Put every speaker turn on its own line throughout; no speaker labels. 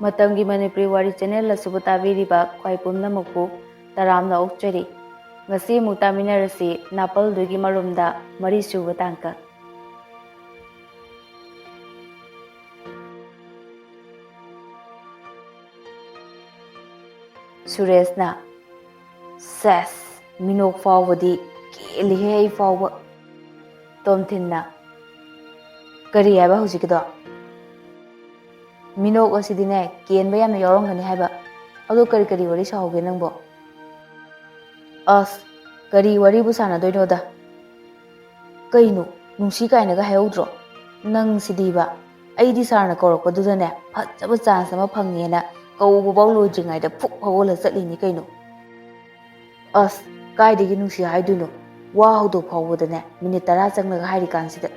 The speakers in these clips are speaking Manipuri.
Matamgi Manipuri Wari channel asubu tabiriba kwai pumnamakpu taramna okchari. Ngasi amuk taminarasi Napaldugi Marumda marisuba tangka. Suresna Ses Minok fawadi Kelihe fawa Tomtinna Kari haba hujikdo Minok asidine Kien bayam yorong kani haba Ado kari wari sahoge nangbo As kari wari busana doino da Kaino nungsi kainaga hayodro Nang sidiba Aidi sarna korok padudane Pachaba chance ama phangena Kau bau lo jingay da phuk hawala chatlini kaino As kaidagi nungsi haiduno Wow do phawudane minute 10 changlaga hairi kansida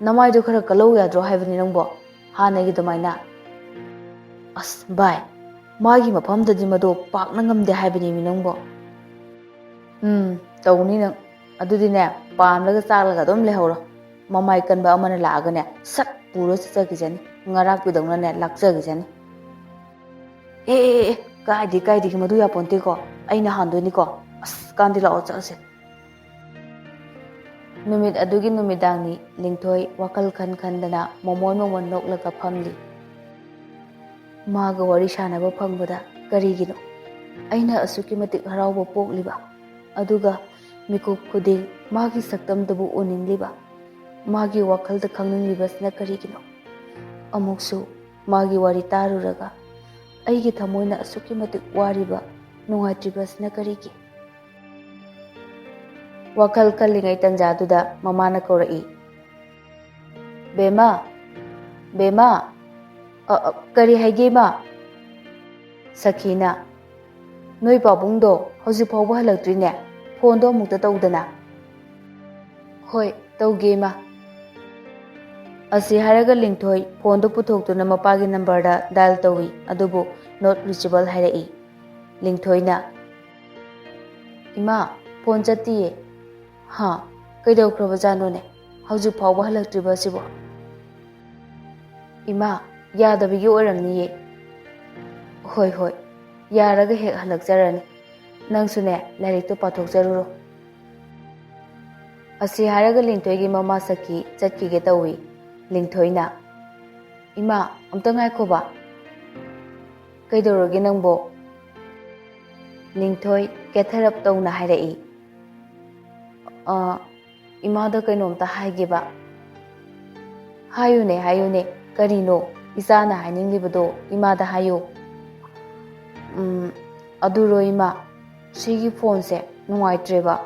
namai do khara kalau yadro haibani nangbo hanagi domaina As bai magi mafam dadi mado pakna ngamde haibani mi nangbo tawni nang adudine pamlaga chaglaga dom lehoro mamai kanba amana laagane sat puro chakijani ngarak bidongna ne lakjagijani kaidi madu ya ponte ko aina handoni ko as kandila o chase numit adugi numidangni lingthoi wakal khandana momon noklaga phamli maga wari sanaba phangboda karigino aina asuki matik harawba pokliba aduga mikuk khuding magi saktam dabu oningliba magi wakalda khangningliba sna karigino amuksu magi wari taruraga aigi thamoina asuki matik wariba nungaitriba sna karigi wakal kallingai tanjaduda mamana korai bema kari haige ma Sakina noi pabungdo hoji phawba halaktrine phone do mukta tawdana hoi tawge ma asi haraga lingthoi phone do puthokduna mapagi number da dial tawi adubu not reachable harai lingthoina ima phone chatiye ha kaidaw khroba janone hauji phawba halaktriba sibo ima yadabigi oramniye hoi yaraga hek halakjarani nangsune lairik to pathok jaruro asi haraga lingthoigi mama saki chatkige tawi lingthoina ima amta ngaikhoba kaidorogi nangbo lingthoi ketharap tawna hairai ima da kainomta haigeba hayune karino isana haninglibado ima da hayo aduro ima sigi phone se nungaitreba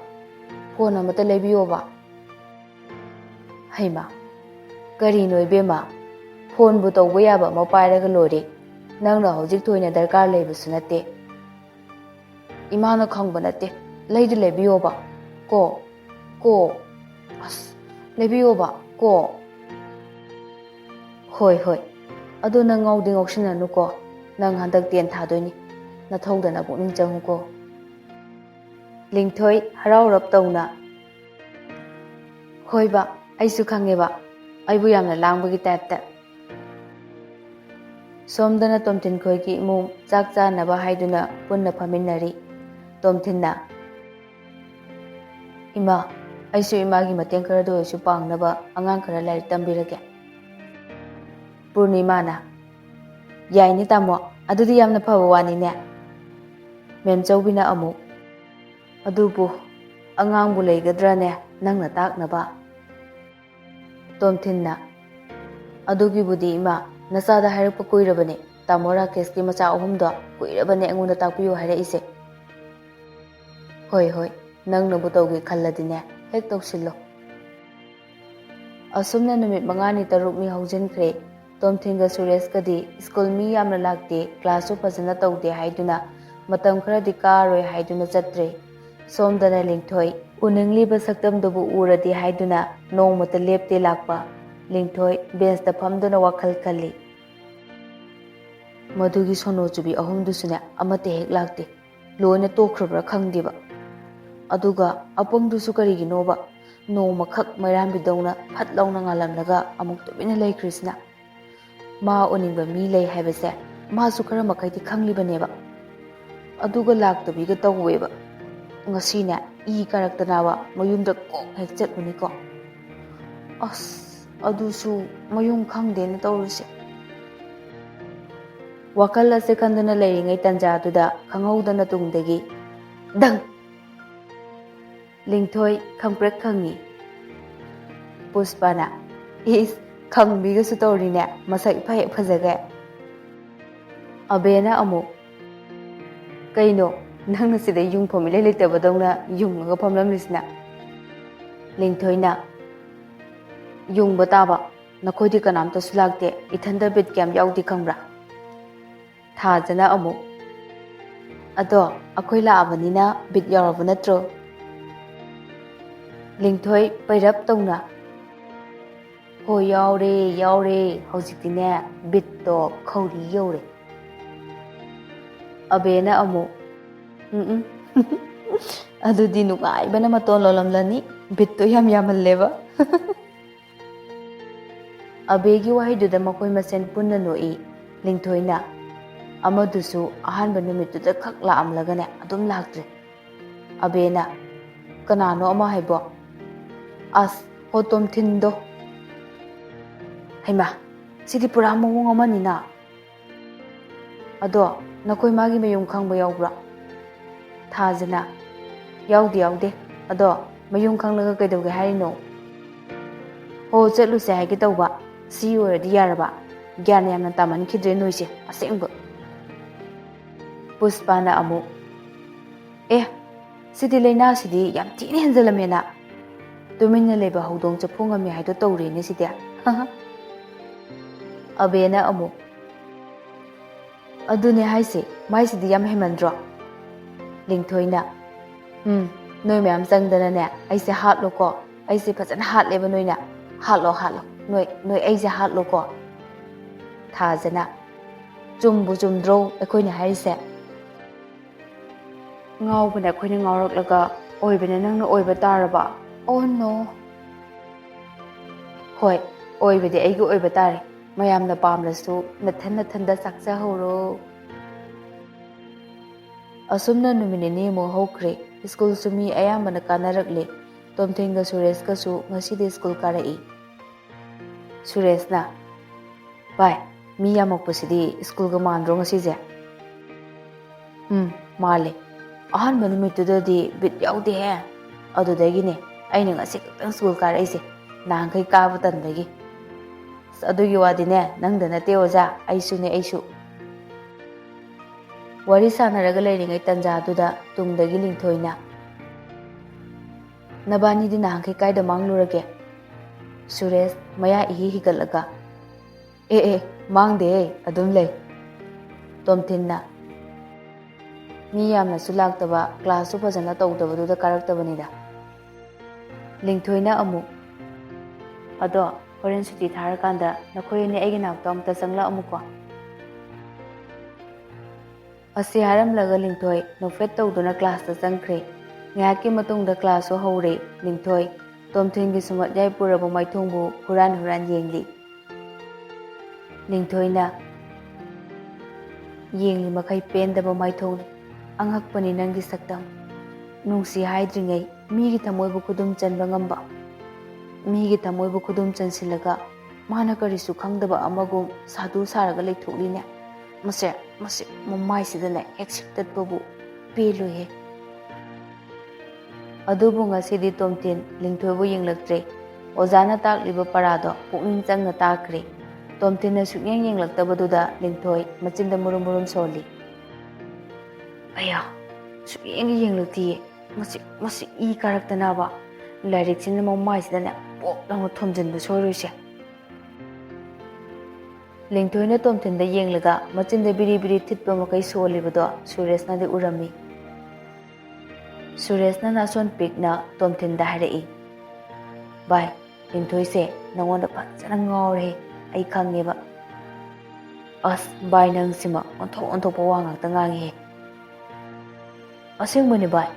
phone amata lebiyoba haima karino ibema phone bu tawba yaba mapairaga lore nangna hojik thoina darkar leibasu nate imana khangba nate leidi lebiyoba ko as lebiyoba ko hoi adu nang ngaudi ngoksinanu ko nang handak ten thadoini nathogdana pukning changu ko lingthoi harawrap tawna hoiba aisu khangeba aibu yamna langbagi type somdana tomtin khoigi imung chak chanaba haiduna punna phaminari tomthinna ima aisu imagi mateng khara do isu pangnaba angang khara lai tambirage Purnimana yaini tamo adudi yamna phaba wani ne mem chawbina amu adubu angangbu leigadra ne nangna taknaba tomthinna adugi budi ima nasada hairpa kuirabane tamora keski macha ahumdo kuirabane angonda takpiyo haira ise hoi nangna bu tawge khalladine hek tawsillo asumna numit mangani tarukni haujinkre Tomthinga Suresh kadi school mi yamna lakte class fazana tawde haiduna matam kharadi karoi haiduna chatre somdana lingthoi uningli ba saktam dobu uradi haiduna nongmata lepte lakpa lingthoi bench da phamduna wakhal khalli madugi sono chubi ahumdusune amate hek lakte loina tokhrabra khangdiba aduga apangdusu kariginoba nongma khak mairambi dawna phat lawna ngalamlaga amuk tobina lai krisna ꯃꯥ ꯎꯅꯤꯡꯕ ꯃꯤ ꯂꯩ ꯍꯥꯏꯕꯁꯦ ꯃꯥꯁꯨ ꯈꯔ ꯃꯈꯩꯗꯤ ꯈꯪꯂꯤꯕꯅꯦꯕ ꯑꯗꯨꯒ ꯂꯥꯛꯇꯕꯤꯒ ꯇꯧꯋꯦꯕ ꯉꯁꯤꯅꯦ ꯏ ꯀꯥꯔꯛꯇꯅꯕ ꯃꯌꯨꯝꯗ ꯀꯣꯛ ꯍꯦꯛ ꯆꯠꯂꯨꯅꯤꯀꯣ ꯑꯁ ꯑꯗꯨꯁꯨ ꯃꯌꯨꯝ ꯈꯪꯗꯦꯅ ꯇꯧꯔꯤꯁꯦ ꯋꯥꯈꯜ ꯑꯁꯦ ꯈꯟꯗꯨꯅ ꯂꯩꯔꯤꯉꯩ ꯇꯥꯟꯖꯥꯗꯨꯗ ꯈꯪꯍꯧꯗꯅ ꯇꯨꯡꯗꯒꯤ ꯗꯪ ꯂꯤꯡꯊꯣꯏ ꯈꯪꯄ꯭ꯔꯦꯛ ꯈꯪꯉꯤ ꯄꯨꯁꯄꯥꯅ ꯏꯁ ꯈꯪꯕꯤꯒꯁꯨ ꯇꯧꯔꯤꯅꯦ ꯃꯁꯛ ꯏꯐ ꯍꯦꯛ ꯐꯖꯒꯩ ꯑꯕꯦꯅ ꯑꯃꯨꯛ ꯀꯩꯅꯣ ꯅꯪꯅ ꯁꯤꯗ ꯌꯨꯡꯐꯝ ꯏꯂꯩ ꯂꯩꯇꯕꯗꯧꯅ ꯌꯨꯡꯉꯒ ꯐꯝꯂꯝꯂꯤꯁꯤꯅ ꯂꯤꯡꯊꯣꯏꯅ ꯌꯨꯡꯕ ꯇꯥꯕ ꯅꯈꯣꯏꯗꯤ ꯀꯅꯥꯝꯇꯁꯨ ꯂꯥꯛꯇꯦ ꯏꯊꯟꯗ ꯕꯤꯠ ꯀꯌꯥꯝ ꯌꯥꯎꯗꯦ ꯈꯪꯕ꯭ꯔꯥ ꯊꯥꯖꯅ ꯑꯃꯨꯛ ꯑꯗꯣ ꯑꯩꯈꯣꯏ ꯂꯥꯛꯑꯕꯅꯤꯅ ꯕꯤꯠ ꯌꯥꯎꯔꯕ ꯅꯠꯇ꯭ꯔꯣ ꯂꯤꯡꯊꯣꯏ ꯄꯩꯔꯞ ꯇꯧꯅ ꯍꯣꯏ ꯌꯥꯎꯔꯦ ꯌꯥꯎꯔꯦ ꯍꯧꯖꯤꯛꯇꯤꯅꯦ ꯕꯤꯠꯇꯣ ꯈꯧꯔꯤ ꯌꯧꯔꯦ ꯑꯕꯦꯅ ꯑꯃꯨꯛ ꯑꯗꯨꯗꯤ ꯅꯨꯡꯉꯥꯏꯕꯅ ꯃꯇꯣꯟ ꯂꯣꯜꯂꯝꯂꯅꯤ ꯕꯤꯠꯇꯣ ꯌꯥꯝ ꯌꯥꯝꯃꯜꯂꯦꯕ ꯑꯕꯦꯒꯤ ꯋꯥꯍꯩꯗꯨꯗ ꯃꯈꯣꯏ ꯃꯁꯦꯟ ꯄꯨꯟꯅ ꯅꯣꯛꯏ ꯂꯤꯡꯊꯣꯏꯅ ꯑꯃꯗꯨꯁꯨ ꯑꯍꯥꯟꯕ ꯅꯨꯃꯤꯠꯇꯨꯗ ꯈꯛ ꯂꯥꯛꯑꯝꯂꯒꯅꯦ ꯑꯗꯨꯝ ꯂꯥꯛꯇ꯭ꯔꯦ ꯑꯕꯦꯅ ꯀꯅꯥꯅꯣ ꯑꯃ ꯍꯥꯏꯕꯣ ꯑꯁ ꯍꯣꯇꯣꯝ ꯊꯤꯟꯗꯣ ꯍꯩꯃꯥ ꯁꯤꯗꯤ ꯄꯨꯔꯥ ꯃꯑꯣꯡ ꯑꯃꯅꯤꯅ ꯑꯗꯣ ꯅꯈꯣꯏ ꯃꯥꯒꯤ ꯃꯌꯨꯝ ꯈꯪꯕ ꯌꯥꯎꯕ꯭ꯔꯥ ꯊꯥꯖꯅ ꯌꯥꯎꯗꯦ ꯑꯗꯣ ꯃꯌꯨꯝ ꯈꯪꯂꯒ ꯀꯩꯗꯧꯒꯦ ꯍꯥꯏꯔꯤꯅꯣ ꯍꯣ ꯆꯠꯂꯨꯁꯦ ꯍꯥꯏꯒꯦ ꯇꯧꯕ ꯁꯤ ꯑꯣꯏꯔꯗꯤ ꯌꯥꯔꯕ ꯒ꯭ꯌꯥꯟ ꯌꯥꯝꯅ ꯇꯥꯃꯟꯈꯤꯗ꯭ꯔꯦ ꯅꯣꯏꯁꯦ ꯑꯁꯦꯡꯕ ꯄꯨꯁꯄꯥꯅ ꯑꯃꯨꯛ ꯁꯤꯗꯤ ꯂꯩꯅꯥꯁꯤꯗꯤ ꯌꯥꯝ ꯊꯤꯅ ꯍꯦꯟꯖꯜꯂꯝꯃꯦꯅ ꯇꯨꯃꯤꯟꯅ ꯂꯩꯕ ꯍꯧꯗꯣꯡ ꯆꯐꯨ ꯉꯝꯃꯤ ꯍꯥꯏꯗꯣ ꯇꯧꯔꯦꯅꯦ ꯁꯤꯗꯤ ꯑꯕꯦꯅ ꯑꯃꯨꯛ ꯑꯗꯨꯅꯦ ꯍꯥꯏꯁꯦ ꯃꯥꯏꯁꯤꯗꯤ ꯌꯥꯝ ꯍꯦꯃꯟꯗ꯭ꯔꯣ ꯂꯤꯡꯊꯣꯏꯅ ꯅꯣꯏ ꯃꯌꯥꯝ ꯆꯪꯗꯅꯅꯦ ꯑꯩꯁꯦ ꯍꯥꯠꯂꯣꯀꯣ ꯑꯩꯁꯦ ꯐꯖꯅ ꯍꯥꯠꯂꯦꯕ ꯅꯣꯏꯅ ꯍꯥꯠꯂꯣ ꯅꯣꯏ ꯑꯩꯁꯦ ꯍꯥꯠꯂꯣꯀꯣ ꯊꯥꯖꯅ ꯆꯨꯝꯕꯨ ꯆꯨꯝꯗ꯭ꯔꯣ ꯑꯩꯈꯣꯏꯅ ꯍꯥꯏꯔꯤꯁꯦ ꯉꯥꯎꯕꯅ ꯑꯩꯈꯣꯏꯅ ꯉꯥꯎꯔꯛꯂꯒ ꯑꯣꯏꯕꯅ ꯅꯪꯅ ꯑꯣꯏꯕ ꯇꯥꯔꯕ ꯑꯣ ꯅꯣ ꯍꯣꯏ ꯑꯣꯏꯕꯗꯤ ꯑꯩꯒꯤ ꯑꯣꯏꯕ ꯇꯥꯔꯦ ꯃꯌꯥꯝꯅ ꯄꯥꯝꯂꯁꯨ ꯅꯊꯟꯗ ꯆꯥꯛꯆꯍꯧꯔꯣ ꯑꯁꯨꯝꯅ ꯅꯨꯃꯤꯠ ꯅꯤꯅꯤꯃꯨꯛ ꯍꯧꯈ꯭ꯔꯦ ꯁ꯭ꯀꯨꯜꯁꯨ ꯃꯤ ꯑꯌꯥꯝꯕꯅ ꯀꯥꯅꯔꯛꯂꯦ ꯇꯣꯝꯊꯤꯟꯒ ꯁꯨꯔꯦꯁꯀꯁꯨ ꯉꯁꯤꯗꯤ ꯁ꯭ꯀꯨꯜ ꯀꯥꯔꯛꯏ ꯁꯨꯔꯦꯁꯅ ꯚꯥꯏ ꯃꯤ ꯌꯥꯝꯃꯛꯄꯁꯤꯗꯤ ꯁ꯭ꯀꯨꯜꯒ ꯃꯥꯟꯗ꯭ꯔꯣ ꯉꯁꯤꯁꯦ ꯃꯥꯜꯂꯦ ꯑꯍꯥꯟꯕ ꯅꯨꯃꯤꯠꯇꯨꯗꯗꯤ ꯕꯤꯠ ꯌꯥꯎꯗꯦꯍꯦ ꯑꯗꯨꯗꯒꯤꯅꯦ ꯑꯩꯅ ꯉꯁꯤ ꯈꯛꯇꯪ ꯁ꯭ꯀꯨꯜ ꯀꯥꯔꯛꯏꯁꯦ ꯅꯍꯥꯟꯈꯩ ꯀꯥꯕ ꯇꯟꯕꯒꯤ ꯑꯗꯨꯒꯤ ꯋꯥꯗꯤꯅꯦ ꯅꯪꯗ ꯅꯠꯇꯦ ꯑꯣꯖꯥ ꯑꯩꯁꯨ ꯋꯥꯔꯤ ꯁꯥꯟꯅꯔꯒ ꯂꯩꯔꯤꯉꯩ ꯇꯟꯖꯥꯗꯨꯗ ꯇꯨꯡꯗꯒꯤ ꯂꯤꯡꯊꯣꯏꯅ ꯅꯕꯥꯅꯤꯗꯤ ꯅꯍꯥꯟꯈꯩ ꯀꯥꯏꯗ ꯃꯥꯡꯂꯨꯔꯒꯦ ꯁꯨꯔꯦꯁ ꯃꯌꯥ ꯏꯍꯤ ꯍꯤꯒꯠꯂꯒ ꯃꯥꯡꯗꯦꯍꯦ ꯑꯗꯨꯝ ꯂꯩ ꯇꯣꯝꯊꯤꯟꯅ ꯃꯤ ꯌꯥꯝꯅꯁꯨ ꯂꯥꯛꯇꯕ ꯀ꯭ꯂꯥꯁꯁꯨ ꯐꯖꯅ ꯇꯧꯗꯕꯗꯨꯗ ꯀꯥꯔꯛꯇꯕꯅꯤꯗ ꯂꯤꯡꯊꯣꯏꯅ ꯑꯃꯨꯛ ꯑꯗꯣ ꯍꯣꯔꯦꯟ ꯁꯨꯇꯤ ꯊꯥꯔꯀꯥꯟꯗ ꯅꯈꯣꯏ ꯑꯅꯤ ꯑꯩꯒꯤ ꯅꯥꯛꯇ ꯑꯃꯨꯛꯇ ꯆꯪꯂꯛꯑꯝꯃꯨꯀꯣ ꯑꯁꯤ ꯍꯥꯏꯔꯝꯂꯒ ꯂꯤꯡꯊꯣꯏ ꯅꯣꯛꯐꯦꯠ ꯇꯧꯗꯨꯅ ꯀ꯭ꯂꯥꯁꯇ ꯆꯪꯈ꯭ꯔꯦ ꯉꯥꯏꯍꯥꯛꯀꯤ ꯃꯇꯨꯡꯗ ꯀ꯭ꯂꯥꯁꯁꯨ ꯍꯧꯔꯦ ꯂꯤꯡꯊꯣꯏ ꯇꯣꯝꯊꯤꯟꯒꯤ ꯁꯨꯃꯠ ꯌꯥꯏ ꯄꯨꯔꯕ ꯃꯥꯏꯊꯣꯡꯕꯨ ꯍꯨꯔꯥꯟ ꯌꯦꯡꯂꯤ ꯂꯤꯡꯊꯣꯏꯅ ꯌꯦꯡꯂꯤ ꯃꯈꯩ ꯄꯦꯟꯗꯕ ꯃꯥꯏꯊꯣꯡꯅꯤ ꯑꯉꯛꯄꯅꯤ ꯅꯪꯒꯤ ꯁꯛꯇꯝ ꯅꯨꯡꯁꯤ ꯍꯥꯏꯗ꯭ꯔꯤꯉꯩ ꯃꯤꯒꯤ ꯊꯃꯣꯏꯕꯨ ꯈꯨꯗꯨꯝ ꯆꯟꯕ ꯉꯝꯕ ꯃꯤꯒꯤ ꯊꯃꯣꯏꯕꯨ ꯈꯨꯗꯨꯝ ꯆꯟꯁꯤꯜꯂꯒ ꯃꯥꯅ ꯀꯔꯤꯁꯨ ꯈꯪꯗꯕ ꯑꯃꯒꯨꯝ ꯁꯥꯗꯨ ꯁꯥꯔꯒ ꯂꯩꯊꯣꯛꯂꯤꯅꯦ ꯃꯁꯤ ꯃꯃꯥꯏꯁꯤꯗꯅꯦ ꯍꯦꯛ ꯁꯤꯛꯇꯠꯄꯕꯨ ꯄꯦꯜꯂꯣꯏꯍꯦ ꯑꯗꯨꯕꯨ ꯉꯁꯤꯗꯤ ꯇꯣꯝꯊꯤꯟ ꯂꯤꯡꯊꯣꯏꯕꯨ ꯌꯦꯡꯂꯛꯇ꯭ꯔꯦ ꯑꯣꯖꯥꯅ ꯇꯥꯛꯂꯤꯕ ꯄꯔꯥꯗꯣ ꯄꯨꯛꯅꯤꯡ ꯆꯪꯅ ꯇꯥꯈ꯭ꯔꯦ ꯇꯣꯝꯊꯤꯟꯅ ꯁꯨꯛꯌꯦꯡ ꯌꯦꯡꯂꯛꯇꯕꯗꯨꯗ ꯂꯤꯡꯊꯣꯏ ꯃꯆꯤꯟꯗ murum ꯁꯣꯜꯂꯤ ꯑꯌꯥ ꯁꯨꯛꯌꯦꯡ ꯌꯦꯡꯂꯛꯇꯤꯌꯦ ꯃꯁꯤ ꯏ ꯀꯥꯔꯛꯇꯅꯕ ꯂꯥꯏꯔꯤꯛꯁꯤꯅ ꯃꯃꯥꯏꯁꯤꯗꯅꯦ ꯄꯣꯛ ꯂꯥꯎꯅ ꯊꯣꯝꯖꯤꯟꯕ ꯁꯣꯏꯔꯣꯏꯁꯦ ꯂꯤꯡꯊꯣꯏꯅ ꯇꯣꯝꯊꯤꯟꯗ ꯌꯦꯡꯂꯒ ꯃꯆꯤꯟꯗ ꯕꯤꯔꯤ ꯕꯤꯔꯤ ꯊꯤꯠꯄ ꯃꯈꯩ ꯁꯣꯜꯂꯤꯕꯗꯣ ꯁꯨꯔꯦꯁꯅꯗꯤ ꯎꯔꯝꯃꯤ ꯁꯨꯔꯦꯁꯅ ꯅꯥꯁꯣꯟ ꯄꯤꯛꯅ ꯇꯣꯝꯊꯤꯟꯗ ꯍꯥꯏꯔꯛꯏ ꯚꯥꯏ ꯂꯤꯡꯊꯣꯏꯁꯦ ꯅꯉꯣꯟꯗ ꯐꯖꯅ ꯉꯥꯎꯔꯦ ꯑꯩ ꯈꯪꯉꯦꯕ ꯑꯁ ꯚꯥꯏ ꯅꯪꯁꯤꯃ ꯑꯣꯟꯊꯣꯛꯄ ꯋꯥ ꯉꯥꯛꯇ ꯉꯥꯡꯉꯤꯍꯦ ꯑꯁꯦꯡꯕꯅꯤ ꯚꯥꯏ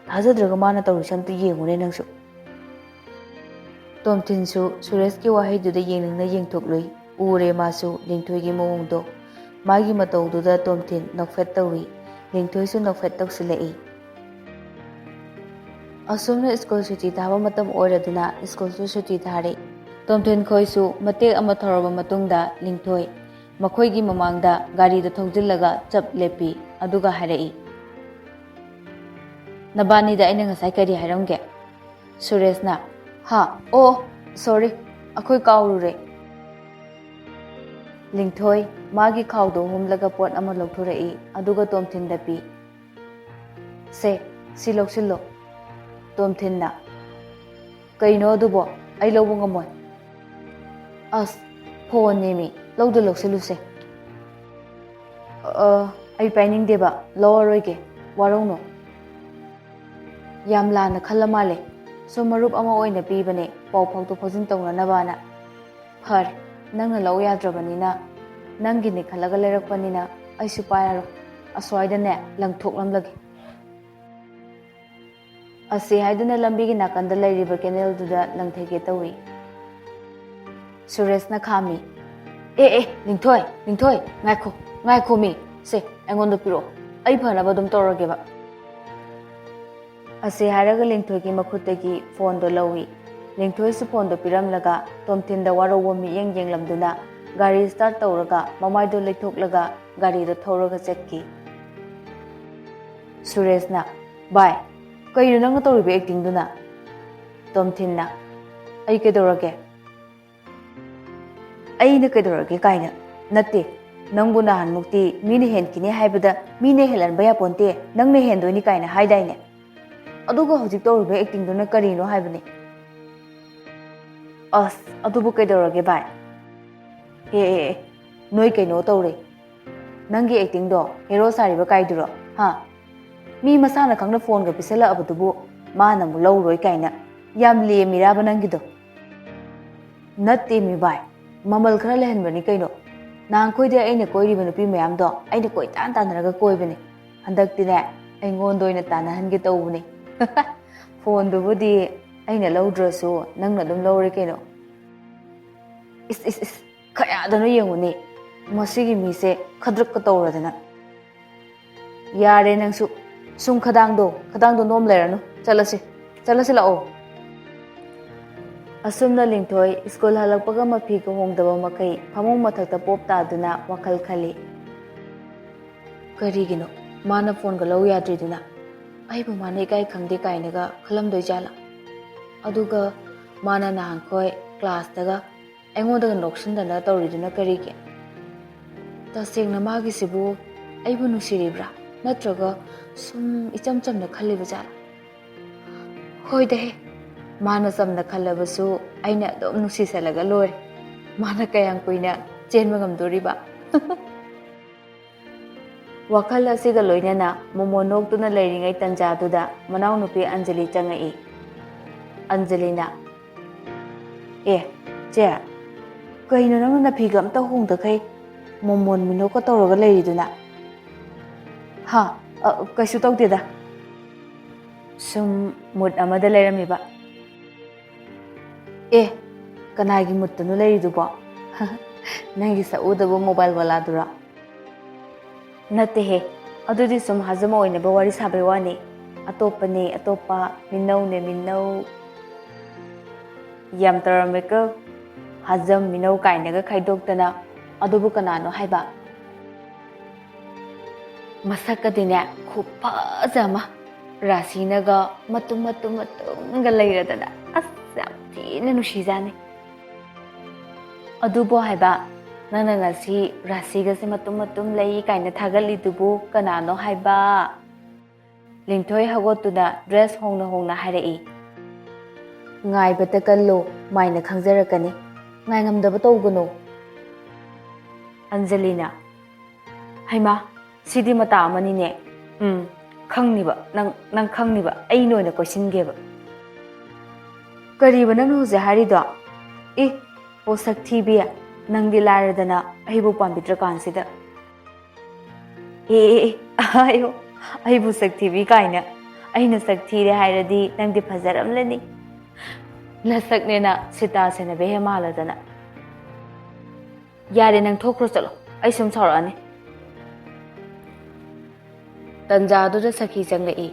ꯊꯥꯖꯗ꯭ꯔꯒ ꯃꯥꯅ ꯇꯧꯔꯤꯁꯦ ꯑꯝꯇ ꯌꯦꯡꯉꯨꯅꯦ ꯅꯪꯁꯨ ꯇꯣꯝꯊꯤꯟꯁꯨ ꯁꯨꯔꯦꯁꯀꯤ ꯋꯥꯍꯩꯗꯨꯗ ꯌꯦꯡꯅꯤꯡꯅ ꯌꯦꯡꯊꯣꯛꯂꯨꯏ ꯎꯔꯦ ꯃꯥꯁꯨ ꯂꯤꯡꯊꯣꯏꯒꯤ ꯃꯑꯣꯡꯗꯣ ꯃꯥꯒꯤ ꯃꯇꯧꯗꯨꯗ ꯇꯣꯝꯊꯤꯟ ꯅꯣꯛꯐꯦꯠ ꯇꯧꯏ ꯂꯤꯡꯊꯣꯏꯁꯨ ꯅꯣꯛꯐꯦꯠ ꯇꯧꯁꯤꯜꯂꯛꯏ ꯑꯁꯨꯝꯅ ꯁ꯭ꯀꯨꯜ ꯁꯨꯇꯤ ꯊꯥꯕ ꯃꯇꯝ ꯑꯣꯏꯔꯗꯨꯅ ꯁ꯭ꯀꯨꯜꯁꯨ ꯁꯨꯇꯤ ꯊꯥꯔꯤ ꯇꯣꯝꯊꯤꯟ ꯈꯣꯏꯁꯨ ꯃꯇꯦꯛ ꯑꯃ ꯊꯧꯔꯕ ꯃꯇꯨꯡꯗ ꯂꯤꯡꯊꯣꯏ ꯃꯈꯣꯏꯒꯤ ꯃꯃꯥꯡꯗ ꯒꯥꯔꯤꯗ ꯊꯧꯖꯤꯜꯂꯒ ꯆꯞ ꯂꯦꯞꯄꯤ ꯑꯗꯨꯒ ꯍꯥꯏꯔꯛꯏ ꯅꯕꯥꯅꯤꯗ ꯑꯩꯅ ꯉꯁꯥꯏ ꯀꯔꯤ ꯍꯥꯏꯔꯝꯒꯦ ꯁꯨꯔꯦꯁꯅ ꯍꯥ ꯑꯣ ꯁꯣꯔꯤ ꯑꯩꯈꯣꯏ ꯀꯥꯎꯔꯨꯔꯦ ꯂꯤꯡꯊꯣꯏ ꯃꯥꯒꯤ ꯈꯥꯎꯗꯣ ꯍꯨꯝꯂꯒ ꯄꯣꯠ ꯑꯃ ꯂꯧꯊꯣꯔꯛꯏ ꯑꯗꯨꯒ ꯇꯣꯝꯊꯤꯟꯗ ꯄꯤ ꯁꯦ ꯁꯤ ꯂꯧꯁꯤꯜꯂꯣ ꯇꯣꯝꯊꯤꯟꯅ ꯀꯩꯅꯣ ꯑꯗꯨꯕꯣ ꯑꯩ ꯂꯧꯕ ꯉꯝꯃꯣꯏ ꯑꯁ ꯐꯣꯟꯅꯦꯃꯤ ꯂꯧꯁꯤꯜꯂꯨꯁꯦ ꯑꯩ ꯄꯥꯏꯅꯤꯡꯗꯦꯕ ꯂꯧꯔꯔꯣꯏꯒꯦ ꯋꯥꯔꯧꯅꯣ ꯌꯥꯝ ꯂꯥꯟꯅ ꯈꯜꯂ ꯃꯥꯜꯂꯦ ꯁꯨꯝ ꯃꯔꯨꯞ ꯑꯃ ꯑꯣꯏꯅ ꯄꯤꯕꯅꯦ ꯄꯥꯎ ꯐꯥꯎꯗꯣꯛ ꯐꯥꯎꯖꯤꯟ ꯇꯧꯅꯅꯕꯅ ꯐꯔꯦ ꯅꯪꯅ ꯂꯧ ꯌꯥꯗ꯭ꯔꯕꯅꯤꯅ ꯅꯪꯒꯤꯅꯦ ꯈꯜꯂꯒ ꯂꯩꯔꯛꯄꯅꯤ나 ꯑꯩꯁꯨ ꯄꯥꯏꯔꯔꯣꯏ ꯑꯁ꯭ꯋꯥꯏꯗꯅꯦ ꯂꯪꯊꯣꯛꯂꯝꯂꯒꯦ ꯑꯁꯤ ꯍꯥꯏꯗꯨꯅ ꯂꯝꯕꯤꯒꯤ ꯅꯥꯀꯟꯗ ꯂꯩꯔꯤꯕ ꯀꯦꯅꯦꯜꯗꯨꯗ ꯂꯪꯊꯒꯦ ꯇꯧꯏ ꯁꯨꯔꯦꯁꯅ ꯈꯥꯝꯃꯤ ꯂꯤꯡꯊꯣꯏ ꯉꯥꯏꯈꯣ ꯃꯤ ꯁꯦ ꯑꯩꯉꯣꯟꯗ ꯄꯤꯔꯛꯑꯣ ꯑꯩ ꯐꯅꯕ ꯑꯗꯨꯝ ꯇꯧꯔꯒꯦꯕ ꯑꯁꯤ ꯍꯥꯏꯔꯒ ꯂꯤꯡꯊꯣꯏꯒꯤ ꯃꯈꯨꯠꯇꯒꯤ ꯐꯣꯟꯗꯣ ꯂꯧꯏ ꯂꯤꯡꯊꯣꯏꯁꯨ ꯐꯣꯟꯗꯣ ꯄꯤꯔꯝꯂꯒ ꯇꯣꯝꯊꯤꯟꯗ ꯋꯥꯔꯧꯕ ꯃꯤꯠꯌꯦꯡ ꯌꯦꯡꯂꯝꯗꯨꯅ ꯒꯥꯔꯤ ꯁ꯭ꯇꯥꯔꯠ ꯇꯧꯔꯒ ꯃꯃꯥꯏꯗꯣ ꯂꯩꯊꯣꯛꯂꯒ ꯒꯥꯔꯤꯗꯣ ꯊꯧꯔꯒ ꯆꯠꯈꯤ ꯁꯨꯔꯦꯁꯅ ꯚꯥꯏ ꯀꯩꯅꯣ ꯅꯪꯅ ꯇꯧꯔꯤꯕ ꯑꯦꯛꯇꯤꯡꯗꯨꯅ ꯇꯣꯝꯊꯤꯟꯅ ꯑꯩ ꯀꯩꯗꯧꯔꯒꯦ ꯑꯩꯅ ꯀꯩꯗꯧꯔꯒꯦ ꯀꯥꯏꯅ ꯅꯠꯇꯦ ꯅꯪꯕꯨ ꯅꯍꯥꯟꯃꯨꯛꯇꯤ ꯃꯤꯅ ꯍꯦꯟꯈꯤꯅꯤ ꯍꯥꯏꯕꯗ ꯃꯤꯅ ꯍꯦꯜꯍꯟꯕ ꯌꯥꯄꯣꯟꯇꯦ ꯅꯪꯅ ꯍꯦꯟꯗꯣꯏꯅꯤ ꯀꯥꯏꯅ ꯍꯥꯏꯗꯥꯏꯅꯦ ꯑꯗꯨꯒ ꯍꯧꯖꯤꯛ ꯇꯧꯔꯤꯕ ꯑꯦꯛꯇꯤꯡꯗꯨꯅ ꯀꯔꯤꯅꯣ ꯍꯥꯏꯕꯅꯤ ꯑꯁ ꯑꯗꯨꯕꯨ ꯀꯩꯗꯧꯔꯒꯦ ꯚꯥꯏ ꯅꯣꯏ ꯀꯩꯅꯣ ꯇꯧꯔꯦ ꯅꯪꯒꯤ ꯑꯦꯛꯇꯤꯡꯗꯣ ꯍꯦꯔꯣ ꯁꯥꯔꯤꯕ ꯀꯥꯏꯗꯨꯔꯣ ꯍꯥ ꯃꯤ ꯃꯁꯥꯅ ꯈꯪꯅ ꯐꯣꯟꯒ ꯄꯤꯁꯜꯂꯛꯑꯕꯗꯨꯕꯨ ꯃꯥꯅ ꯑꯃꯨꯛ ꯂꯧꯔꯣꯏ ꯀꯥꯏꯅ ꯌꯥꯝ ꯂꯦꯝꯃꯤꯔꯥꯕ ꯅꯪꯒꯤꯗꯣ ꯅꯠꯇꯦ ꯃꯤ ꯚꯥꯏ ꯃꯃꯜ ꯈꯔ ꯂꯩꯍꯟꯕꯅꯤ ꯀꯩꯅꯣ ꯅꯍꯥꯟꯈꯣꯏꯗꯤ ꯑꯩꯅ ꯀꯣꯏꯔꯤꯕ ꯅꯨꯄꯤ ꯃꯌꯥꯝꯗꯣ ꯑꯩꯅ ꯀꯣꯏꯇꯥꯟ ꯇꯥꯟꯅꯔꯒ ꯀꯣꯏꯕꯅꯦ ꯍꯟꯗꯛꯇꯤꯅꯦ ꯑꯩꯉꯣꯟꯗ ꯑꯣꯏꯅ ꯇꯥꯟꯅꯍꯟꯒꯦ ꯇꯧꯕꯅꯦ ꯐꯣꯟꯗꯨꯕꯨꯗꯤ ꯑꯩꯅ ꯂꯧꯗ꯭ꯔꯁꯨ ꯅꯪꯅ ꯑꯗꯨꯝ ꯂꯧꯔꯦ ꯀꯩꯅꯣ ꯏꯁ ꯀꯌꯥꯗꯅꯣ ꯌꯦꯡꯉꯨꯅꯦ ꯃꯁꯤꯒꯤ ꯃꯤꯁꯦ ꯈꯗ꯭ꯔꯛꯀ ꯇꯧꯔꯗꯅ ꯌꯥꯔꯦ ꯅꯪꯁꯨ ꯁꯨꯝ ꯈꯗꯥꯡꯗꯣ ꯅꯣꯝ ꯂꯩꯔꯅꯨ ꯆꯠꯂꯁꯤ ꯂꯥꯛꯑꯣ ꯑꯁꯨꯝꯅ ꯂꯤꯡꯊꯣꯏ ꯁ꯭ꯀꯨꯜ ꯍꯜꯂꯛꯄꯒ ꯃꯐꯤꯒ ꯍꯣꯡꯗꯕ ꯃꯈꯩ ꯐꯃꯨꯡ ꯃꯊꯛꯇ ꯄꯣꯞ ꯇꯥꯗꯨꯅ ꯋꯥꯈꯜ ꯈꯜꯂꯤ ꯀꯔꯤꯒꯤꯅꯣ ꯃꯥꯅ ꯐꯣꯟꯒ ꯂꯧ ꯌꯥꯗ꯭ꯔꯤꯗꯨꯅ ꯑꯩꯕꯨ ꯃꯥꯅ ꯏꯀꯥꯏ ꯈꯪꯗꯦ ꯀꯥꯏꯅꯒ ꯈꯜꯂꯝꯗꯣꯏꯖꯥꯠꯂꯥ ꯑꯗꯨꯒ ꯃꯥꯅ ꯅꯍꯥꯟꯈꯣꯏ ꯀ꯭ꯂꯥꯁꯇꯒ ꯑꯩꯉꯣꯟꯗꯒ ꯅꯣꯛꯁꯤꯟꯗꯅ ꯇꯧꯔꯤꯗꯨꯅ ꯀꯔꯤꯒꯤ ꯇꯁꯦꯡꯅ ꯃꯥꯒꯤꯁꯤꯕꯨ ꯑꯩꯕꯨ ꯅꯨꯡꯁꯤꯔꯤꯕ꯭ꯔꯥ ꯅꯠꯇ꯭ꯔꯒ ꯁꯨꯝ ꯏꯆꯝ ꯆꯝꯅ ꯈꯜꯂꯤꯕ ꯖꯥꯠꯂꯥ ꯍꯣꯏꯗꯍꯦ ꯃꯥꯅ ꯆꯝꯅ ꯈꯜꯂꯕꯁꯨ ꯑꯩꯅ ꯑꯗꯨꯝ ꯅꯨꯡꯁꯤꯁꯜꯂꯒ ꯂꯣꯏꯔꯦ ꯃꯥꯅ ꯀꯌꯥꯝ ꯀꯨꯏꯅ ꯆꯦꯟꯕ ꯉꯝꯗꯣꯔꯤꯕ ꯋꯥꯈꯜ ꯑꯁꯤꯒ ꯂꯣꯏꯅꯅ ꯃꯣꯃꯣ ꯅꯣꯛꯇꯨꯅ ꯂꯩꯔꯤꯉꯩ ꯇꯟꯖꯥꯗꯨꯗ ꯃꯅꯥꯎꯅꯨꯄꯤ ꯑꯟꯖꯂꯤ ꯆꯪꯉꯛꯏ ꯑꯟꯖꯂꯤꯅ ꯆꯦ ꯀꯩꯅꯣ ꯅꯪꯅ ꯅꯐꯤꯒ ꯑꯝꯇ ꯍꯣꯡꯗꯈꯩ ꯃꯣꯃꯣꯟ ꯃꯤꯅꯣꯛꯀ ꯇꯧꯔꯒ ꯂꯩꯔꯤꯗꯨꯅ ꯍꯥ ꯀꯩꯁꯨ ꯇꯧꯗꯦꯗ ꯁꯨꯝ ꯃꯨꯠ ꯑꯃꯗ ꯂꯩꯔꯝꯃꯤꯕ ꯀꯅꯥꯒꯤ ꯃꯨꯠꯇꯅꯣ ꯂꯩꯔꯤꯗꯨꯕꯣ ꯅꯪꯒꯤ ꯁꯛꯎꯗꯕ ꯃꯣꯕꯥꯏꯜ ꯋꯥꯂꯥꯗꯨꯔꯣ ꯅꯠꯇꯦꯍꯦ ꯑꯗꯨꯗꯤ ꯁꯨꯝ ꯍꯥꯖꯃ ꯑꯣꯏꯅꯕ ꯋꯥꯔꯤ ꯁꯥꯕꯩ ꯋꯥꯅꯤ ꯑꯇꯣꯞꯄ ꯃꯤꯅꯧꯅꯦ ꯃꯤꯅꯧ ꯌꯥꯝ ꯇꯧꯔꯝꯃꯦꯀꯣ ꯍꯥꯖꯝ ꯃꯤꯅꯧ ꯀꯥꯏꯅꯒ ꯈꯥꯏꯗꯣꯛꯇꯅ ꯑꯗꯨꯕꯨ ꯀꯅꯥꯅꯣ ꯍꯥꯏꯕ ꯃꯁꯛꯀꯗꯤꯅꯦ ꯈꯨꯐꯖ ꯑꯃ ꯔꯥꯁꯤꯅꯒ ꯃꯇꯨꯝꯒ ꯂꯩꯔꯗꯅ ꯑꯁ ꯌꯥꯝ ꯊꯤꯅ ꯅꯨꯡꯁꯤꯖꯥꯅꯤ ꯑꯗꯨꯕꯨ ꯍꯥꯏꯕ ꯅꯪꯅ ꯉꯁꯤ ꯔꯥꯁꯤꯒꯁꯦ ꯃꯇꯨꯝ ꯂꯩ ꯀꯥꯏꯅ ꯊꯥꯒꯠꯂꯤꯗꯨꯕꯨ ꯀꯅꯥꯅꯣ ꯍꯥꯏꯕ ꯂꯤꯡꯊꯣꯏ ꯍꯧꯒꯠꯇꯨꯅ ꯗ꯭ꯔꯦꯁ ꯍꯣꯡꯅ ꯍꯥꯏꯔꯛꯏ ꯉꯥꯏꯕꯇ ꯀꯜꯂꯨ ꯃꯥꯏꯅ ꯈꯪꯖꯔꯛꯀꯅꯤ ꯉꯥꯏꯉꯝꯗꯕ ꯇꯧꯒꯅꯨ ꯑꯟꯖꯂꯤꯅ ꯍꯩꯃꯥ ꯁꯤꯗꯤ ꯃꯇꯥ ꯑꯃꯅꯤꯅꯦ ꯈꯪꯅꯤꯕ ꯅꯪ ꯈꯪꯅꯤꯕ ꯑꯩꯅ ꯑꯣꯏꯅ ꯀꯣꯏꯁꯤꯟꯒꯦꯕ ꯀꯔꯤꯕ ꯅꯪꯅ ꯍꯧꯖꯤꯛ ꯍꯥꯏꯔꯤꯗꯣ ꯁꯛ ꯊꯤꯕꯤ ꯅꯪꯗꯤ ꯂꯥꯏꯔꯗꯅ ꯑꯩꯕꯨ ꯄꯥꯝꯕꯤꯗ꯭ꯔꯀꯥꯟꯁꯤꯗ ꯑꯩꯕꯨ ꯁꯛ ꯊꯤꯕꯤ ꯀꯥꯏꯅ ꯑꯩꯅ ꯁꯛ ꯊꯤꯔꯦ ꯍꯥꯏꯔꯗꯤ ꯅꯪꯗꯤ ꯐꯖꯔꯝꯂꯅꯤ ꯅꯁꯛꯅꯦꯅ ꯁꯤꯇꯥ ꯁꯦꯟꯅꯕ ꯍꯦꯛ ꯃꯥꯜꯂꯗꯅ Yare nang thokro chalo. Ai sum saurani. Tanja do sakhi changlei.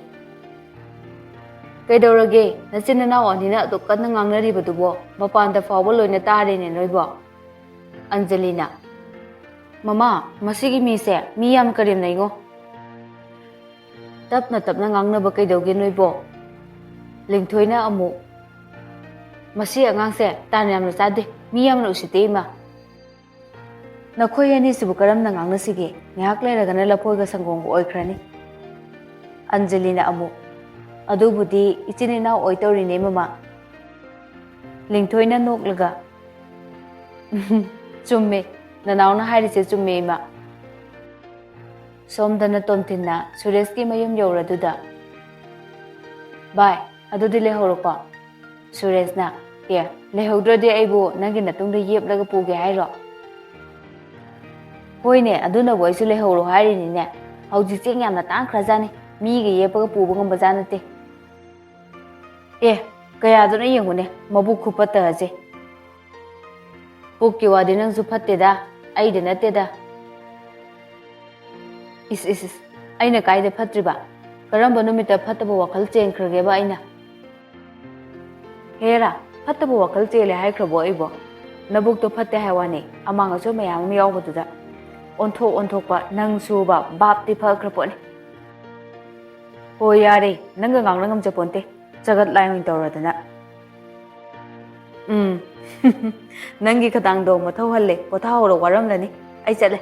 Kaidorage nachin na onina to kan ngangnari badubo mapanda fawbo loina tare ne noibo. Angelina. Mama, masigi mi se mi yam karim naigo. Tapna ngangna ba kaidoge noibo. Lingthoina amu. Masi angang se tan yam na sade mi yam na usite ma. Nakhoi ani sibu karam na ngangna sige ngak leiraga na lapoi ga sangong oikrani. Angelina amu. Adubudi ichinina oitori ne mama. Lingthoina noklaga. Chumme nanauna harise chumme ma. Somdana tomtinna Suresh mayum yawraduda. Bye, adudi lehoroko. Suresh na, yeah, lehodrodi aibu nangi natungda yeplaga puge hairo. Hoine aduna voice lehoro hari ni ne. Hauji ching yamna tang khrajani mi ge yepaga puba ngam bajanate. Kaya aduna yengune mabu khupata aje. Pukki wadi nang su phatte da ai de nate da. Is aina kai de phatri ba. Karamba numita phattaba wakal cheng khrage ba aina. Hera phattaba wakal chele hai khrabo aibo. Nabuk to phatte haiwani amanga so mayam mi yaw batuda. Onthok pa nang su ba bap ti phak khraponi. Ho yare nang ngang nangam japonte. Jagat laing tawradana. Nangi katang do mathau halle pothau ro waram lani ai chale.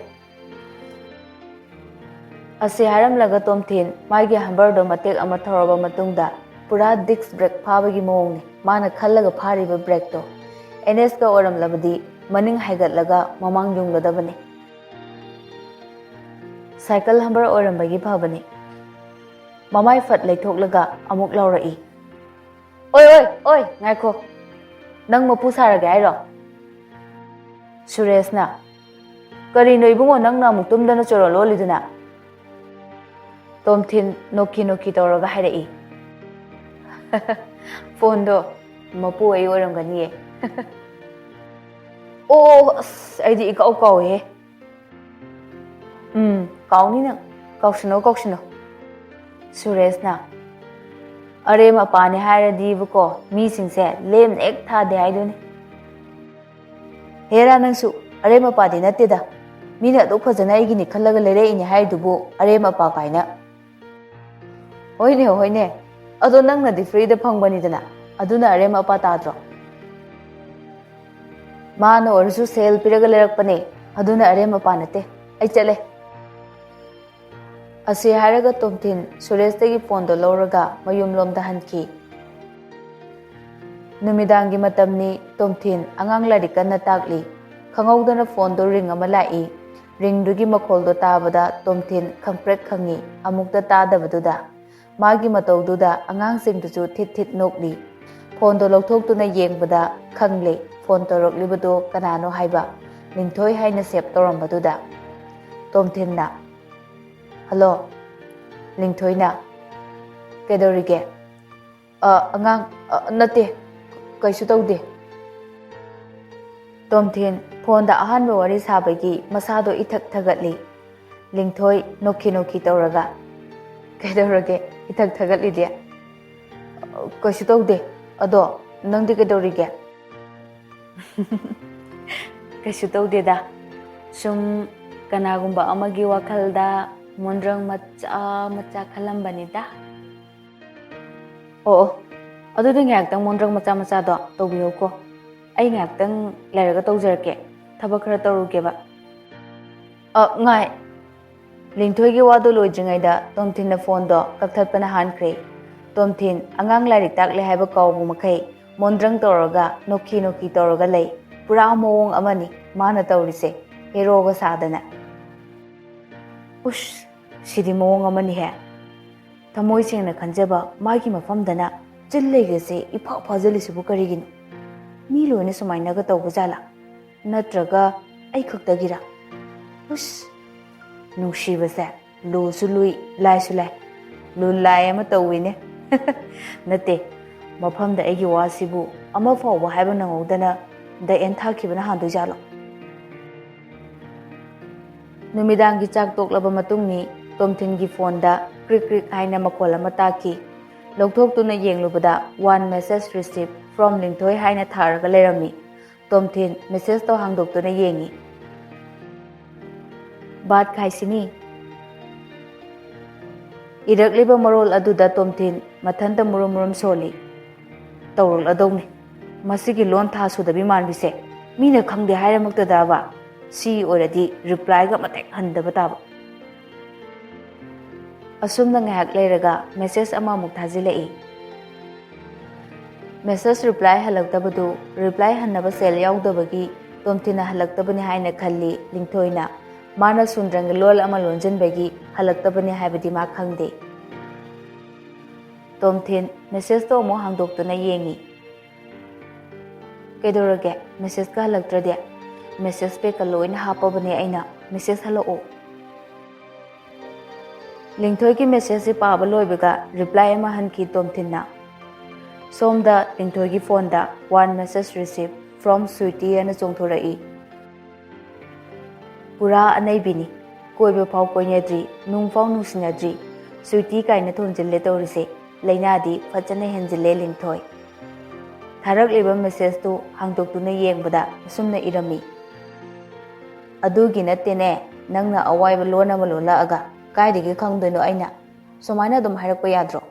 Ase haram laga tomthin maigi hambar do matek ama thoroba matungda pura disc brake phabagi mong ni mana khallaga phariba brake to NS ka oram labadi maning haigat laga mamang jungladabani. Cycle hambar oram bagi phabani. Mamai fat leithok laga amuk laurai. Oi, ngaiko. Nang mapu saraga airo. Suresh na. Kari no ibungo nang na muktum dana choro loli duna. Tomthin noki toraga harai. Phone do mapu ai oram gani. Ai di kau he. Kau ni nang. Kau Suresh na. Are mapane haira dibuko mi singse lem ek tha de aiduni. Hera nangsu are mapadi natida. Mina do phajana igini khallaga lere ini haidubu are mapa kaina. Hoine. Ado nangna di free da phangbani dana. Aduna are mapa tadro. Mana orsu sale piraga lerakpane. Aduna are mapa nate. Ai chale. Ase haraga tomthin Suresh tagi phone do loraga mayum lomda hanki. Numidangi matamni tomthin angang larika na takli. Khangawdana phone do ring ama lai. Ring dugi makhol do tabada tomthin khangprek khangi amukta tadabaduda. Magi matawduda angang sing du thit nokli. Phone do lokthok tu na yengbada khangle phone torok libado kanano haiba. Lingthoi haina sep torambaduda. Tomthin na. Hello, Lingthoi na. Kedorige. Angang nate. Kaisu tawde. Tomthin phone da ahanba wari sabagi masado ithak thagatli. Lingthoi noki tawraga. Kedorige ithak thagatli dia. Kaisu tawde. Ado nangdi kedorige. Kaisu tawde da. Sum kanagumba amagi wakhalda mondrang macha khalambanida. Adu de ngaktang mondrang macha do tawbiyo ko. Ai ngaktang leraga tawjarke. Thaba khara tawruge ba. Ngai. Lingthoi gi wadu loijingai da tomthin na phone do kakthatpana hankre. Tomthin angang larik takle haiba kawbu makai mondrang tawraga noki tawraga lei. Pura mawong amani mana tawrise. Hero ga sadana. Sidi mawong amani he. Thamoi sengna khanjaba magi mafamdana chillegese ipha phajali sibu karigin. Mi loine sumaina ga tawba jala. Natraga ai khaktagira. Nushibase lu sului lai sulai. Lu lai ama tawine. Nate mafamda aigi wasibu ama fawba haiba nangawdana da en thakibana handu jala. Numidanggi chak toklaba matungni Tomthingi phoneda krik krik haina makhol ama taki. Logthoktuna yenglubada one message received from Lingthoi haina tharaga lerami. Tomthin message to hangdoktuna yengi. Bat khaisini. Irakliba marol aduda Tomthin mathanta murum soli. Tawrol adongni. Masigi lon tha sudabi manbise. Mina khangde hairamaktada ba. Si oradi reply ga matek handaba taba. Asumna ngahak leiraga message ama muk thajilai. Message reply halaktabadu reply hannaba sel yaudabagi Tomthina halaktabani haina khalli Lingthoina mana sundrang lol ama lonjanbagi halaktabani haibadi ma khangde. Tomthin message to mo hangdoktuna yengi. Kedorage message ka halaktrade message pe kaloina hapabani aina message halao. Lingthoi ki message se paaba loibaga reply ama hanki Tomthinna. Somda Lingthoi ki phone da one message received from Sweetie ana chongthorai. Pura anaibini koiba phau koinadri nungphau nungsinadri Sweetie kaina thonjille tawrise lainadi phachana henjille Lingthoi. Tharak leba message tu hangdoktuna yengbada sumna irami. Adugi nattene nangna awaiba lona malona aga kaidigi khangdoino aina somaina dum hairakpa yadro.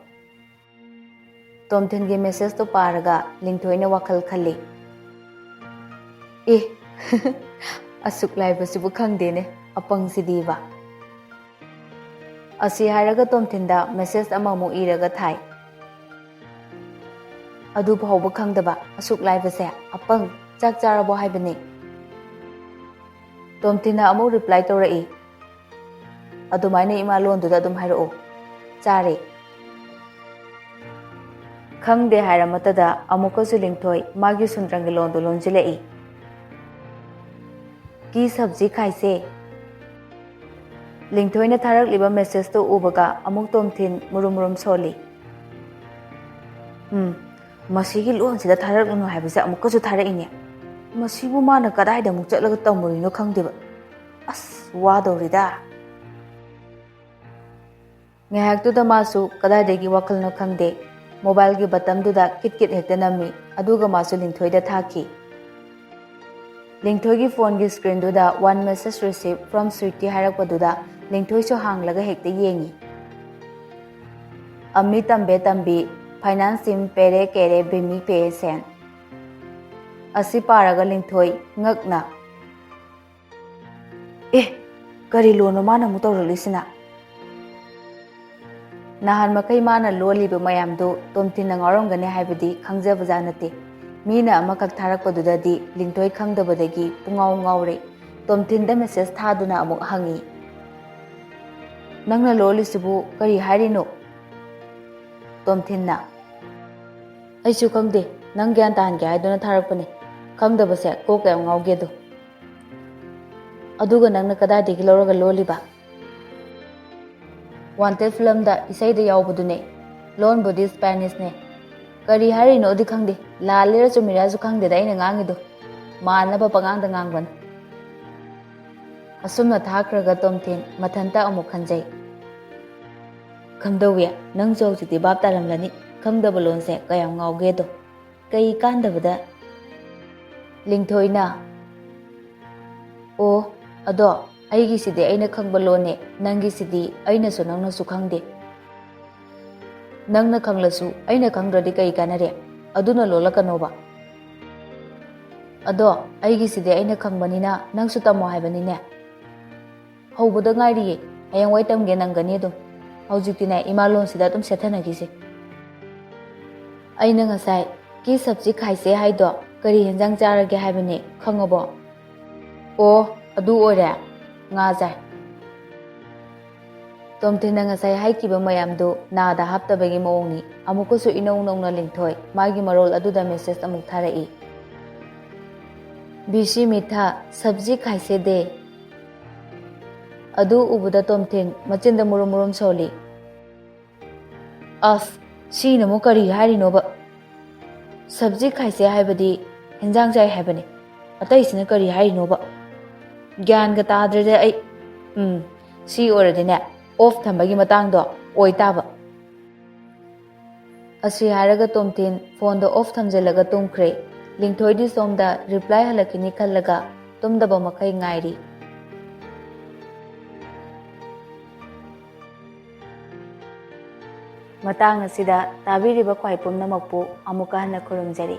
Tomthingi message to paraga Lingthoina wakhal khalli. Asuk laibasibu khangdene apang sidiba. Asi hairaga Tomthinda message amamu iraga thai. Adu phawba khangdaba asuk laibase apang chak charabo haibani. Tomthina amu reply tawrai. Adumaina ima londuda adum hairao. Chare. Khangde hairamatada amukasu Lingthoi magi sundrangi londo lonjilai. Ki sabji khaise. Lingthoina tharak liba message to ubaga amuk Tomthin murum soli. Masigi lon sida tharak lunu haibase amukasu tharaine. Masibu mana kadaida muk chatlaga tamurino khangdeba. As wadorida. Ngahaktuda masu kadaidagi wakalno khangde. Mobile gi batamduda kit hekta nami aduga masu Lingthoi da thaki. Lingthoi gi phone gi screen duda one message received from Sweetie hairakpaduda Lingthoi so hanglaga hekta yengi. Ammi tambi finance team pere kere bimi pe sen. Asi paraga Lingthoi ngakna. Kari lono mana mutawralisina. Nahan makai mana loliba mayamdo Tomthina ngorongane haibadi khangjabaja nate. Mina amakak tharakpadudadi Lingthoi khangdabadagi pungaw ngawre. Tomthinda message thaduna amuk hangi. Nangna lolisibu kari harino. Tomthinna. Aisu khangde nang gyan tahan kya haiduna tharakpane. Khangdabase ko kaya ngawgedo. Aduga nangna kadadagi lawraga loliba. Wanted film da isai da yaubudune. Loan body Spanish ne. Kari hari no di khangde. Lalera chumira su khangde da ina ngangido. Maanaba pangang da ngangban. Asumna thakraga Tomthin mathanta amuk khanjai. Khamdawiya nang chau chiti bab taramlani. Khangdaba lon se kayam ngawgedo. Kai kandabada. Lingthoina. O ado aigi sidi aina khangba lone nangi sidi aina su nangna su khangde. Nangna khanglasu aina khangdradi kai kanare aduna lolakanoba. Ado aigi sidi aina khangbanina nangsu tamo haibanine. Haubuda ngairiye ayang wai tamge nangani dum. Haujiktina imalon sida tum sethanagise. Aina ngasai ki sabji khaise haido kari henjang charage haibani khangabo. O adu ore ngazai. Tomthina ngasai haikiba mayamdo nada haptabagi mawongni amukusu inong-nongna Lingthoi magi marol aduda message amuk tharai. Bishi mitha sabji khaise de. Adu ubuda Tomthin machinda murum soli. As si namu kari harinoba. Sabji khaise haibadi henjang jai haibani. Atai sina kari harinoba. Gyan ga tadrede ai ꯁꯤ ꯑꯣꯏꯔꯗꯤꯅꯦ ꯑꯣꯐ ꯊꯝꯕꯒꯤ ꯃꯇꯥꯡꯗꯣ ꯑꯣꯏ ꯇꯥꯕ ꯑꯁꯤ ꯍꯥꯏꯔꯒ ꯇꯣꯝꯊꯤꯟ ꯐꯣꯟꯗꯣ ꯑꯣꯐ ꯊꯝꯖꯤꯜꯂꯒ ꯇꯨꯝꯈ꯭ꯔꯦ ꯂꯤꯡꯊꯣꯏꯗꯤ ꯁꯣꯝꯗ ꯔꯤꯄ꯭ꯂꯥꯏ ꯍꯜꯂꯛꯈꯤꯅꯤ ꯈꯜꯂꯒ ꯇꯨꯝꯗꯕ ꯃꯈꯩ ꯉꯥꯏꯔꯤ ꯃꯇꯥꯡ ꯑꯁꯤꯗ ꯇꯥꯕꯤꯔꯤꯕ ꯈ꯭ꯋꯥꯏ ꯄꯨꯝꯅꯃꯛꯄꯨ ꯑꯃꯨꯛꯀ ꯍꯟꯅ ꯈꯨꯔꯨꯝꯖꯔꯤ